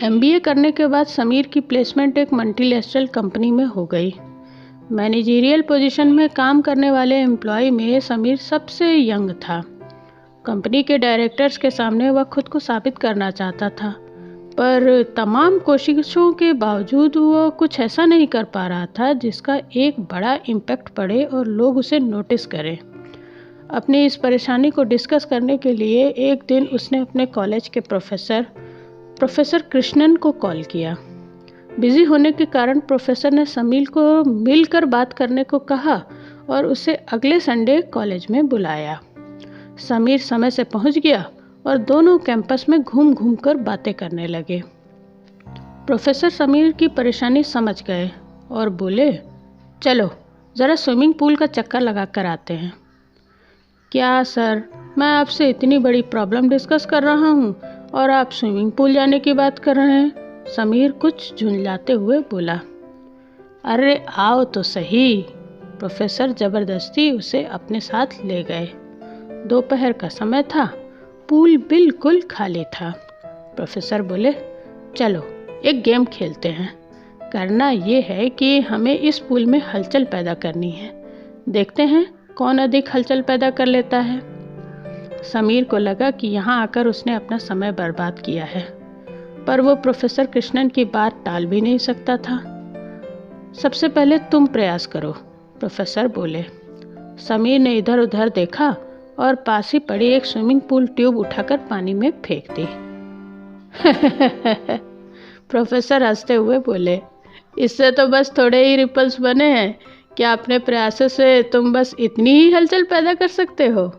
MBA करने के बाद समीर की प्लेसमेंट एक मल्टीनेशनल कंपनी में हो गई। मैनेजरियल पोजीशन में काम करने वाले एम्प्लॉय में समीर सबसे यंग था। कंपनी के डायरेक्टर्स के सामने वह खुद को साबित करना चाहता था, पर तमाम कोशिशों के बावजूद वो कुछ ऐसा नहीं कर पा रहा था जिसका एक बड़ा इम्पैक्ट पड़े और लोग उसे नोटिस करें। अपनी इस परेशानी को डिस्कस करने के लिए एक दिन उसने अपने कॉलेज के प्रोफेसर कृष्णन को कॉल किया। बिजी होने के कारण प्रोफेसर ने समीर को मिलकर बात करने को कहा और उसे अगले संडे कॉलेज में बुलाया। समीर समय से पहुंच गया और दोनों कैंपस में घूम घूम कर बातें करने लगे। प्रोफेसर समीर की परेशानी समझ गए और बोले, चलो ज़रा स्विमिंग पूल का चक्कर लगा कर आते हैं। क्या सर, मैं आपसे इतनी बड़ी प्रॉब्लम डिस्कस कर रहा हूँ और आप स्विमिंग पूल जाने की बात कर रहे हैं? समीर कुछ झुंझलाते हुए बोला। अरे आओ तो सही। प्रोफेसर ज़बरदस्ती उसे अपने साथ ले गए। दोपहर का समय था, पूल बिल्कुल खाली था। प्रोफेसर बोले, चलो एक गेम खेलते हैं। करना ये है कि हमें इस पूल में हलचल पैदा करनी है। देखते हैं कौन अधिक हलचल पैदा कर लेता है। समीर को लगा कि यहाँ आकर उसने अपना समय बर्बाद किया है, पर वो प्रोफेसर कृष्णन की बात टाल भी नहीं सकता था। सबसे पहले तुम प्रयास करो, प्रोफेसर बोले। समीर ने इधर उधर देखा और पास ही पड़ी एक स्विमिंग पूल ट्यूब उठाकर पानी में फेंक दी। प्रोफेसर हंसते हुए बोले, इससे तो बस थोड़े ही रिपल्स बने हैं। क्या अपने प्रयासों से तुम बस इतनी ही हलचल पैदा कर सकते हो?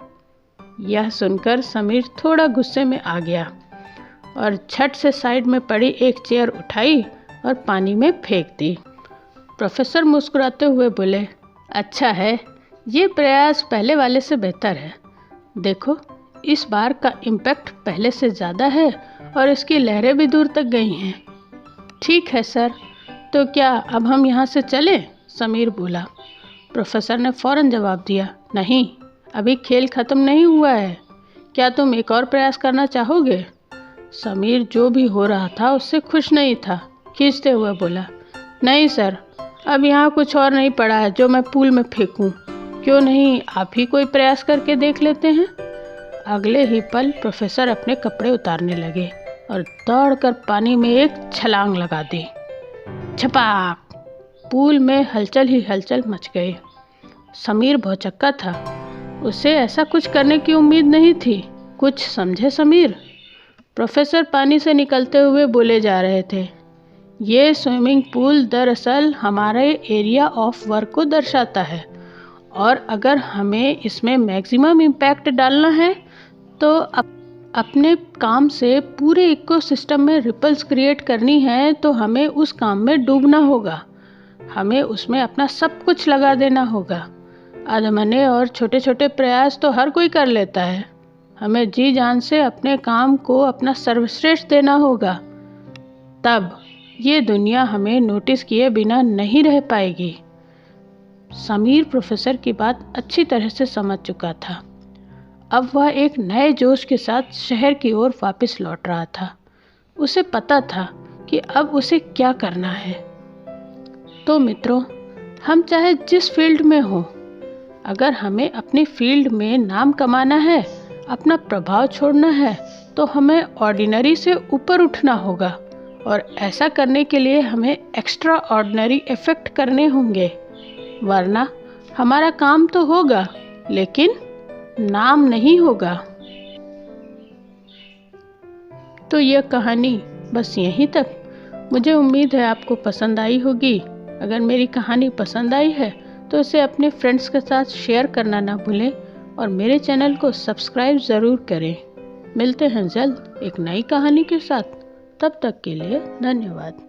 यह सुनकर समीर थोड़ा गुस्से में आ गया और झट से साइड में पड़ी एक चेयर उठाई और पानी में फेंक दी। प्रोफेसर मुस्कुराते हुए बोले, अच्छा है, ये प्रयास पहले वाले से बेहतर है। देखो, इस बार का इम्पैक्ट पहले से ज़्यादा है और इसकी लहरें भी दूर तक गई हैं। ठीक है सर, तो क्या अब हम यहाँ से चलें? समीर बोला। प्रोफेसर ने फौरन जवाब दिया, नहीं, अभी खेल ख़त्म नहीं हुआ है। क्या तुम एक और प्रयास करना चाहोगे? समीर जो भी हो रहा था उससे खुश नहीं था। खींचते हुए बोला, नहीं सर, अब यहाँ कुछ और नहीं पड़ा है जो मैं पूल में फेंकूं। क्यों नहीं आप ही कोई प्रयास करके देख लेते हैं? अगले ही पल प्रोफेसर अपने कपड़े उतारने लगे और दौड़कर पानी में एक छलांग लगा दी। छपाक! पूल में हलचल ही हलचल मच गई। समीर भौचक्का था। उसे ऐसा कुछ करने की उम्मीद नहीं थी। कुछ समझे समीर? प्रोफेसर पानी से निकलते हुए बोले जा रहे थे, ये स्विमिंग पूल दरअसल हमारे एरिया ऑफ वर्क को दर्शाता है और अगर हमें इसमें मैक्सिमम इम्पैक्ट डालना है तो अपने काम से पूरे इकोसिस्टम में रिपल्स क्रिएट करनी है तो हमें उस काम में डूबना होगा। हमें उसमें अपना सब कुछ लगा देना होगा। अधमने और छोटे छोटे प्रयास तो हर कोई कर लेता है। हमें जी जान से अपने काम को अपना सर्वश्रेष्ठ देना होगा। तब ये दुनिया हमें नोटिस किए बिना नहीं रह पाएगी। समीर प्रोफेसर की बात अच्छी तरह से समझ चुका था। अब वह एक नए जोश के साथ शहर की ओर वापस लौट रहा था। उसे पता था कि अब उसे क्या करना है। तो मित्रों, हम चाहे जिस फील्ड में हों, अगर हमें अपनी फील्ड में नाम कमाना है, अपना प्रभाव छोड़ना है, तो हमें ऑर्डिनरी से ऊपर उठना होगा और ऐसा करने के लिए हमें एक्स्ट्रा ऑर्डिनरी इफेक्ट करने होंगे। वरना हमारा काम तो होगा लेकिन नाम नहीं होगा। तो यह कहानी बस यहीं तक। मुझे उम्मीद है आपको पसंद आई होगी। अगर मेरी कहानी पसंद आई है तो इसे अपने फ्रेंड्स के साथ शेयर करना ना भूलें और मेरे चैनल को सब्सक्राइब ज़रूर करें। मिलते हैं जल्द एक नई कहानी के साथ। तब तक के लिए धन्यवाद।